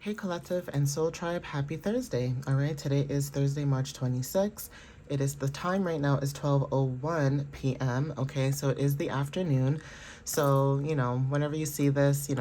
Hey Collective and Soul Tribe, happy Thursday. All right, today is Thursday, March 26th. It is the time right now is 12:01 p.m. Okay, so it is the afternoon. So, whenever you see this, you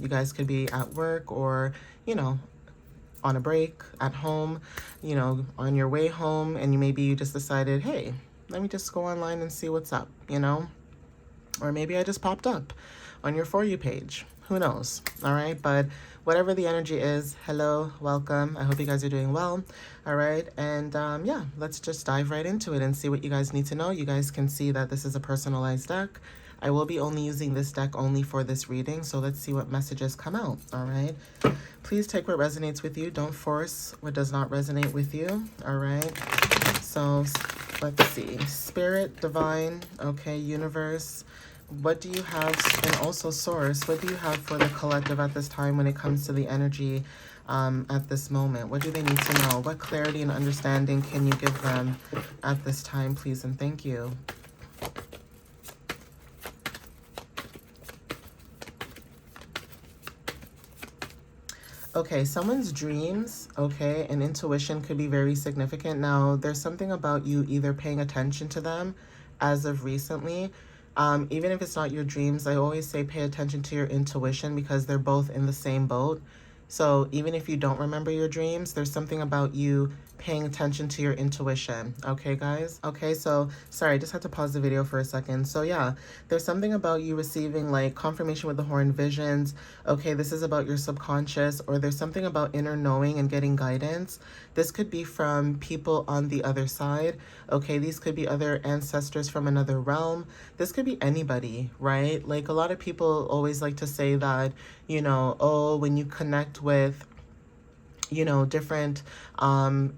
guys could be at work or, on a break at home, on your way home, and maybe you just decided, hey, let me just go online and see what's up, or maybe I just popped up on your For You page. Who knows? All right. But whatever the energy is, hello, welcome. I hope you guys are doing well. All right. And yeah, let's just dive right into it and see what you guys need to know. You guys can see that this is a personalized deck. I will be only using this deck only for this reading. So let's see what messages come out. All right. Please take what resonates with you. Don't force what does not resonate with you. All right. So let's see. Spirit, divine, okay, universe. What do you have, and also source, what do you have for the collective at this time when it comes to the energy at this moment? What do they need to know? What clarity and understanding can you give them at this time, please, and thank you. Okay, someone's dreams, okay, and intuition could be very significant. Now, there's something about you either paying attention to them as of recently. Even if it's not your dreams, I always say pay attention to your intuition because they're both in the same boat. So even if you don't remember your dreams, there's something about you paying attention to your intuition. Okay, guys? Okay, so sorry, I just had to pause the video for a second. So yeah, there's something about you receiving like confirmation with the horn visions. Okay, this is about your subconscious, or there's something about inner knowing and getting guidance. This could be from people on the other side. Okay, these could be other ancestors from another realm. This could be anybody, right? Like a lot of people always like to say that, oh, when you connect with different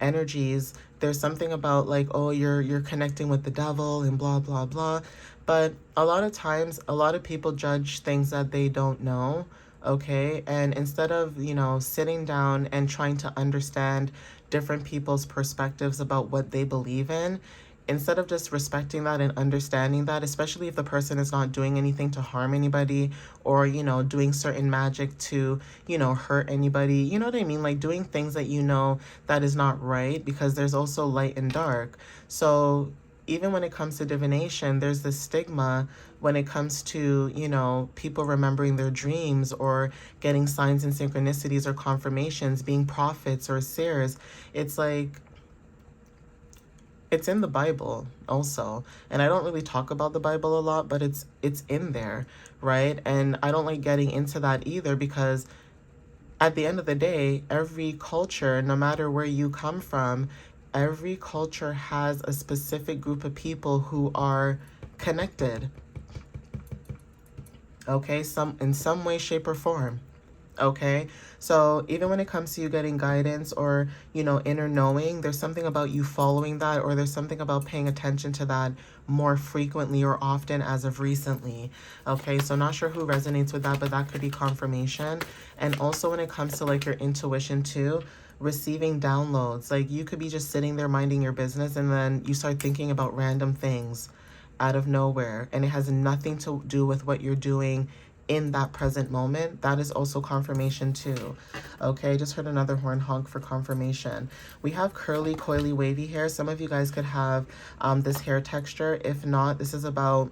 energies, there's something about like, oh, you're connecting with the devil and blah blah blah. But a lot of times a lot of people judge things that they don't know. Okay, and instead of sitting down and trying to understand different people's perspectives about what they believe in, instead of just respecting that and understanding that, especially if the person is not doing anything to harm anybody, or doing certain magic to hurt anybody, you know what I mean, like doing things that that is not right, because there's also light and dark. So even when it comes to divination, there's this stigma when it comes to people remembering their dreams or getting signs and synchronicities or confirmations, being prophets or seers. It's like, it's in the Bible also. And I don't really talk about the Bible a lot, but it's in there, right? And I don't like getting into that either, because at the end of the day, every culture, no matter where you come from, every culture has a specific group of people who are connected. Okay, in some way, shape, or form. Okay, so even when it comes to you getting guidance or inner knowing, there's something about you following that, or there's something about paying attention to that more frequently or often as of recently. Okay, so not sure who resonates with that, but that could be confirmation. And also when it comes to like your intuition too, receiving downloads, like you could be just sitting there minding your business and then you start thinking about random things out of nowhere, and it has nothing to do with what you're doing in that present moment. That is also confirmation too. Okay, just heard another horn honk for confirmation. We have curly, coily, wavy hair. Some of you guys could have this hair texture. If not, this is about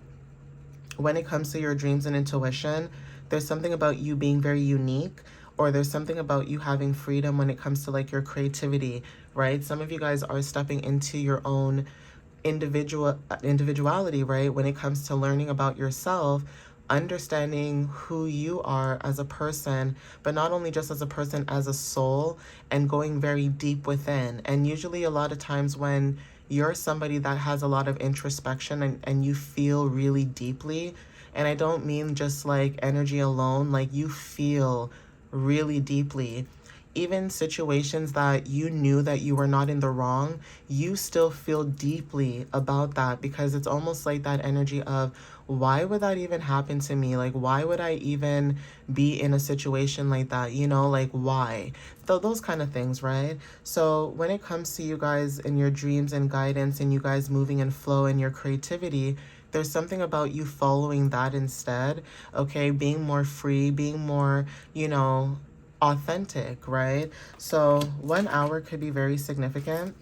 when it comes to your dreams and intuition, there's something about you being very unique, or there's something about you having freedom when it comes to like your creativity, right? Some of you guys are stepping into your own individuality, right? When it comes to learning about yourself, understanding who you are as a person, but not only just as a person, as a soul, and going very deep within. And usually a lot of times when you're somebody that has a lot of introspection and you feel really deeply, and I don't mean just like energy alone, like you feel really deeply, even situations that you knew that you were not in the wrong, you still feel deeply about that, because it's almost like that energy of, why would that even happen to me? Like, why would I even be in a situation like that? Like, why? Those kind of things, right? So when it comes to you guys and your dreams and guidance and you guys moving in flow and your creativity, there's something about you following that instead, okay? Being more free, being more, authentic, right? So 1 hour could be very significant.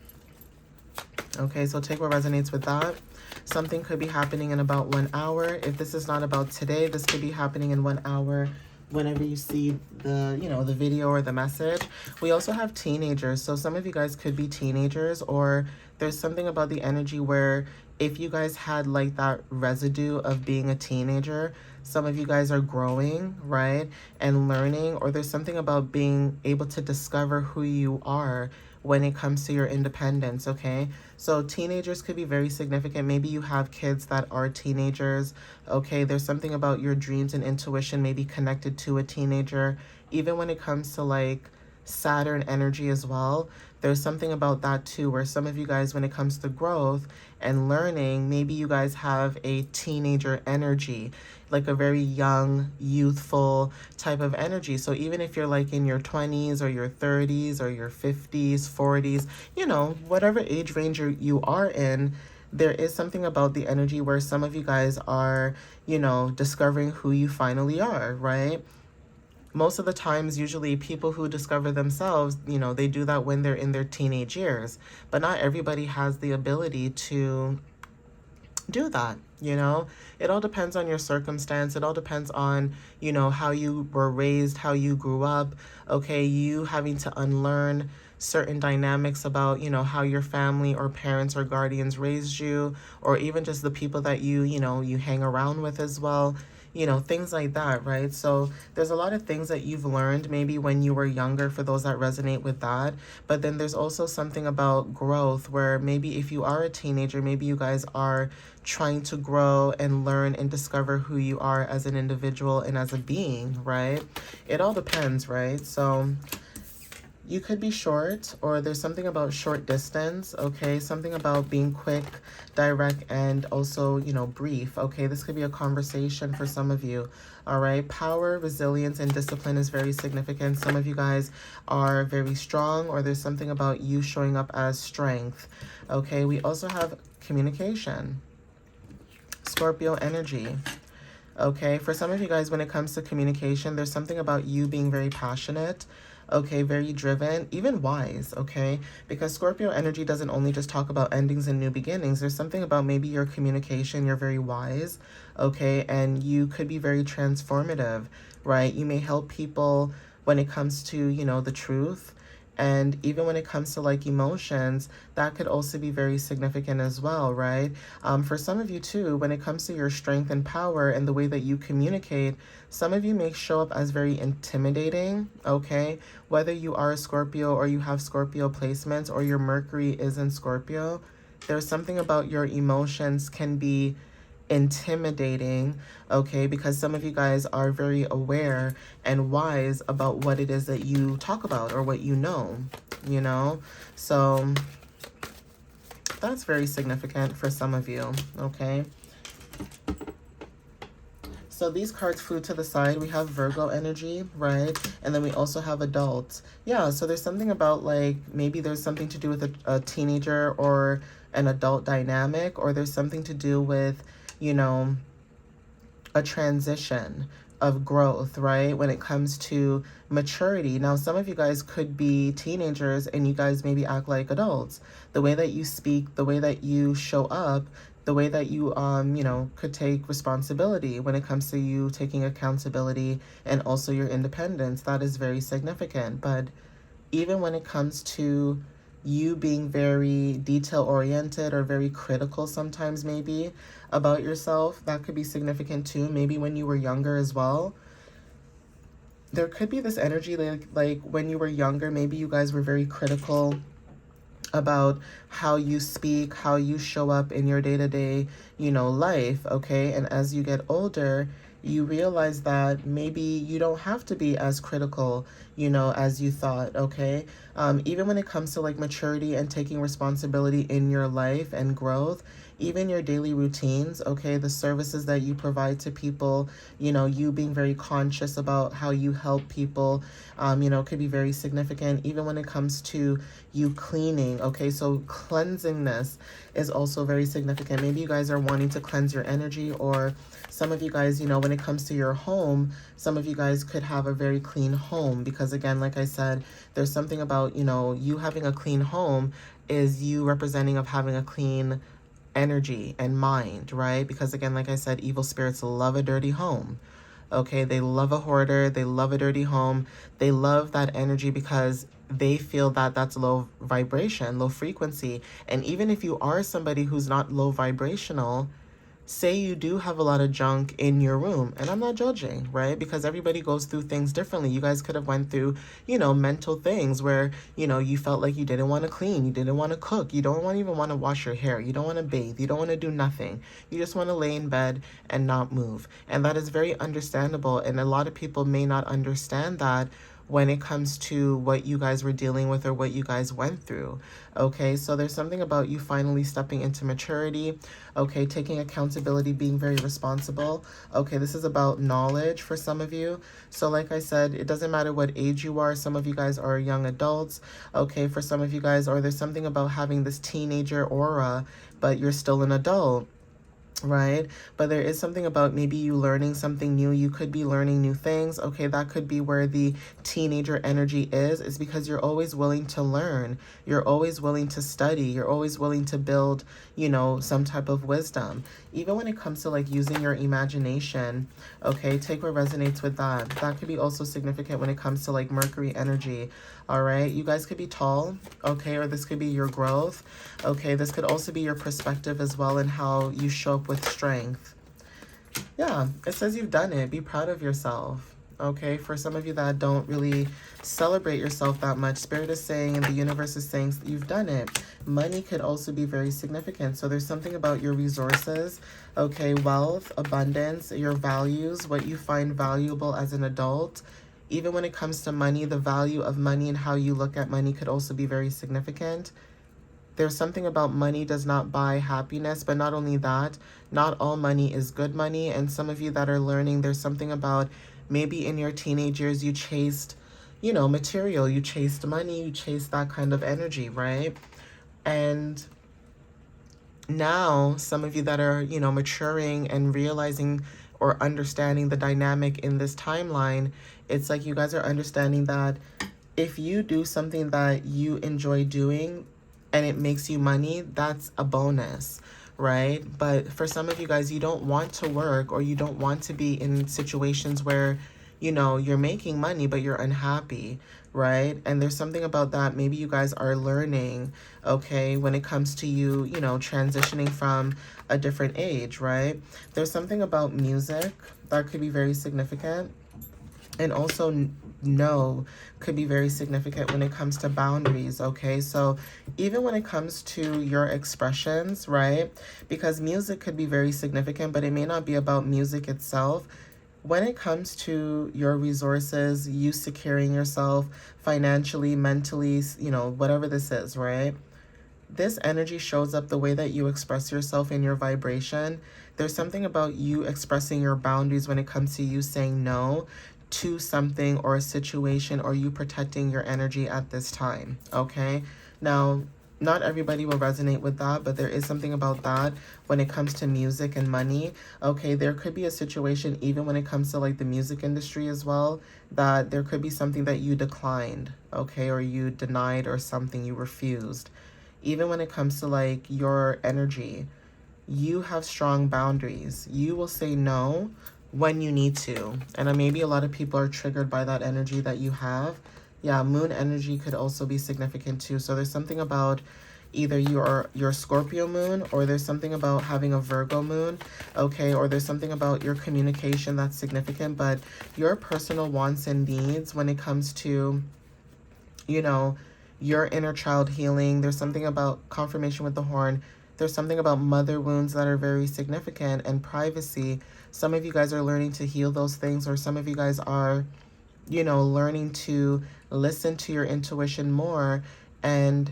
Okay, so take what resonates with that. Something could be happening in about 1 hour. If this is not about today, this could be happening in 1 hour whenever you see the, the video or the message. We also have teenagers. So some of you guys could be teenagers, or there's something about the energy where if you guys had like that residue of being a teenager, some of you guys are growing, right? And learning, or there's something about being able to discover who you are when it comes to your independence, okay? So teenagers could be very significant. Maybe you have kids that are teenagers, okay? There's something about your dreams and intuition maybe connected to a teenager. Even when it comes to like Saturn energy as well, there's something about that too, where some of you guys, when it comes to growth and learning, maybe you guys have a teenager energy, like a very young, youthful type of energy. So even if you're like in your 20s or your 30s or your 50s, 40s, whatever age range you are in, there is something about the energy where some of you guys are, discovering who you finally are, right? Most of the times, usually people who discover themselves, they do that when they're in their teenage years. But not everybody has the ability to do that. It all depends on your circumstance. It all depends on, how you were raised, how you grew up. Okay, you having to unlearn certain dynamics about, how your family or parents or guardians raised you, or even just the people that you hang around with as well. Things like that, right? So there's a lot of things that you've learned maybe when you were younger, for those that resonate with that. But then there's also something about growth where maybe if you are a teenager, maybe you guys are trying to grow and learn and discover who you are as an individual and as a being, right? It all depends, right? So you could be short, or there's something about short distance, okay? Something about being quick, direct, and also, brief, okay? This could be a conversation for some of you, all right? Power, resilience, and discipline is very significant. Some of you guys are very strong, or there's something about you showing up as strength, okay? We also have communication, Scorpio energy. Okay, for some of you guys, when it comes to communication, there's something about you being very passionate, okay, very driven, even wise, okay? Because Scorpio energy doesn't only just talk about endings and new beginnings. There's something about maybe your communication, you're very wise, okay? And you could be very transformative, right? You may help people when it comes to, the truth. And even when it comes to like emotions, that could also be very significant as well, right? For some of you too, when it comes to your strength and power and the way that you communicate, some of you may show up as very intimidating, okay? Whether you are a Scorpio or you have Scorpio placements or your Mercury is in Scorpio, there's something about your emotions can be intimidating, okay? Because some of you guys are very aware and wise about what it is that you talk about or what you know. So that's very significant for some of you, okay? So these cards flew to the side. We have Virgo energy, right? And then we also have adults. Yeah, so there's something about like, maybe there's something to do with a teenager or an adult dynamic, or there's something to do with, a transition of growth, right? When it comes to maturity. Now, some of you guys could be teenagers and you guys maybe act like adults. The way that you speak, the way that you show up, the way that you, could take responsibility when it comes to you taking accountability and also your independence. That is very significant. But even when it comes to you being very detail oriented or very critical sometimes maybe about yourself, that could be significant too. Maybe when you were younger as well. There could be this energy like when you were younger, maybe you guys were very critical about how you speak, how you show up in your day-to-day, life, okay? And as you get older, you realize that maybe you don't have to be as critical, as you thought, okay? Even when it comes to like maturity and taking responsibility in your life and growth, even your daily routines, okay, the services that you provide to people, you being very conscious about how you help people, could be very significant. Even when it comes to you cleaning, okay, so cleansingness is also very significant. Maybe you guys are wanting to cleanse your energy, or some of you guys, when it comes to your home, some of you guys could have a very clean home, because again, like I said, there's something about, you having a clean home is you representing of having a clean energy and mind, right? Because again, like I said, evil spirits love a dirty home. Okay, they love a hoarder, they love a dirty home. They love that energy because they feel that that's low vibration, low frequency. And even if you are somebody who's not low vibrational, say you do have a lot of junk in your room, and I'm not judging, right? Because everybody goes through things differently. You guys could have went through, mental things where, you felt like you didn't want to clean, you didn't want to cook, you don't even want to wash your hair, you don't want to bathe, you don't want to do nothing. You just want to lay in bed and not move. And that is very understandable, and a lot of people may not understand that when it comes to what you guys were dealing with or what you guys went through. Okay, so there's something about you finally stepping into maturity. Okay, taking accountability, being very responsible. Okay, this is about knowledge for some of you. So like I said, it doesn't matter what age you are. Some of you guys are young adults. Okay, for some of you guys, or there's something about having this teenager aura, but you're still an adult, right? But there is something about maybe you learning something new. You could be learning new things. Okay, that could be where the teenager energy is because you're always willing to learn. You're always willing to study. You're always willing to build, some type of wisdom. Even when it comes to like using your imagination, okay, take what resonates with that. That could be also significant when it comes to like Mercury energy. All right, you guys could be tall, okay, or this could be your growth. Okay, this could also be your perspective as well and how you show up with strength. Yeah, it says you've done it. Be proud of yourself. Okay, for some of you that don't really celebrate yourself that much, Spirit is saying and the universe is saying you've done it. Money could also be very significant. So there's something about your resources, okay, wealth, abundance, your values, what you find valuable as an adult. Even when it comes to money, the value of money and how you look at money could also be very significant. There's something about money does not buy happiness, but not only that, not all money is good money. And some of you that are learning, there's something about maybe in your teenage years you chased, material, you chased money, you chased that kind of energy, right? And now some of you that are, maturing and realizing or understanding the dynamic in this timeline, it's like you guys are understanding that if you do something that you enjoy doing and it makes you money, that's a bonus, right? But for some of you guys, you don't want to work or you don't want to be in situations where, you're making money, but you're unhappy, right? And there's something about that. Maybe you guys are learning, okay, when it comes to you, transitioning from a different age, right? There's something about music that could be very significant. And also no could be very significant when it comes to boundaries, okay? So even when it comes to your expressions, right? Because music could be very significant, but it may not be about music itself. When it comes to your resources, you securing yourself financially, mentally, whatever this is, right? This energy shows up the way that you express yourself in your vibration. There's something about you expressing your boundaries when it comes to you saying no to something or a situation, or you protecting your energy at this time, okay? Now, not everybody will resonate with that, but there is something about that when it comes to music and money, okay? There could be a situation, even when it comes to like the music industry as well, that there could be something that you declined, okay? Or you denied or something, you refused. Even when it comes to like your energy, you have strong boundaries. You will say no when you need to. And maybe a lot of people are triggered by that energy that you have. Yeah, moon energy could also be significant too. So there's something about either your Scorpio moon, or there's something about having a Virgo moon, okay? Or there's something about your communication that's significant, but your personal wants and needs when it comes to, your inner child healing. There's something about confirmation with the horn. There's something about mother wounds that are very significant, and privacy. Some of you guys are learning to heal those things, or some of you guys are, learning to listen to your intuition more and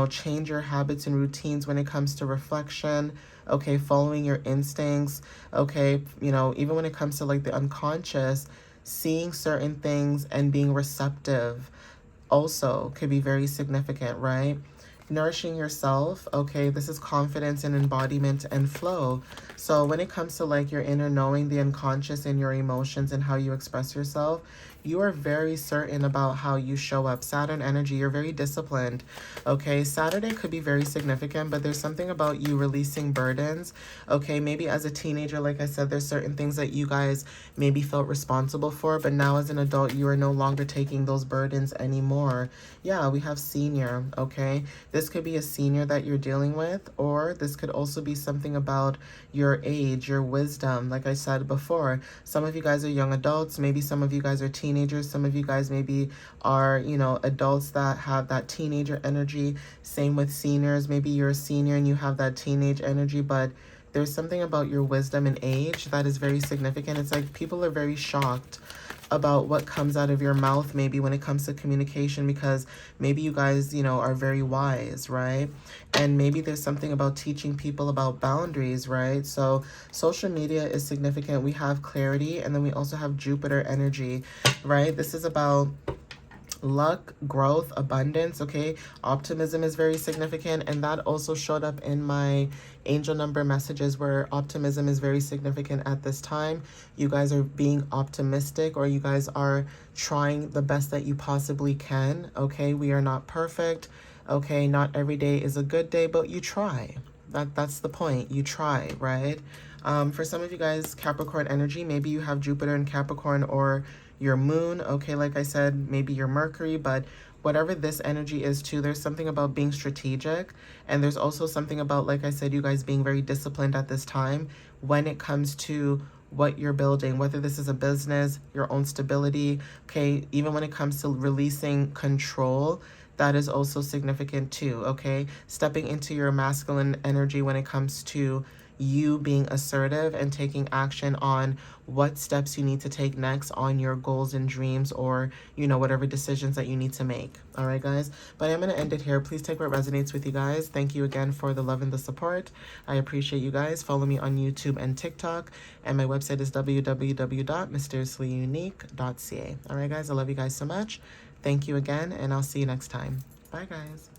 change your habits and routines when it comes to reflection, okay, following your instincts, okay, even when it comes to like the unconscious, seeing certain things and being receptive also could be very significant, right? Nourishing yourself, okay, this is confidence and embodiment and flow. So when it comes to like your inner knowing, the unconscious, and your emotions and how you express yourself, you are very certain about how you show up. Saturn energy, you're very disciplined. Okay, Saturday could be very significant, but there's something about you releasing burdens. Okay, maybe as a teenager, like I said, there's certain things that you guys maybe felt responsible for, but now as an adult, you are no longer taking those burdens anymore. Yeah, we have senior, okay? This could be a senior that you're dealing with, or this could also be something about your age, your wisdom. Like I said before, some of you guys are young adults, maybe some of you guys are teenagers, some of you guys maybe are, adults that have that teenager energy. Same with seniors. Maybe you're a senior and you have that teenage energy, but there's something about your wisdom and age that is very significant. It's like people are very shocked about what comes out of your mouth, maybe when it comes to communication, because maybe you guys, are very wise, right? And maybe there's something about teaching people about boundaries, right? So social media is significant. We have clarity, and then we also have Jupiter energy, right? This is about luck, growth, abundance, okay? Optimism is very significant, and that also showed up in my angel number messages, where optimism is very significant at this time. You guys are being optimistic, or you guys are trying the best that you possibly can, okay? We are not perfect, okay? Not every day is a good day, but you try. That's the point. You try, right? For some of you guys, Capricorn energy, maybe you have Jupiter in Capricorn, or your moon, okay, like I said, maybe your Mercury, but whatever this energy is too, there's something about being strategic, and there's also something about, like I said, you guys being very disciplined at this time when it comes to what you're building, whether this is a business, your own stability, okay, even when it comes to releasing control, that is also significant too, okay? Stepping into your masculine energy when it comes to you being assertive and taking action on what steps you need to take next on your goals and dreams, or, whatever decisions that you need to make. All right, guys? But I'm going to end it here. Please take what resonates with you guys. Thank you again for the love and the support. I appreciate you guys. Follow me on YouTube and TikTok. And my website is www.mysteriouslyunique.ca. All right, guys? I love you guys so much. Thank you again, and I'll see you next time. Bye, guys.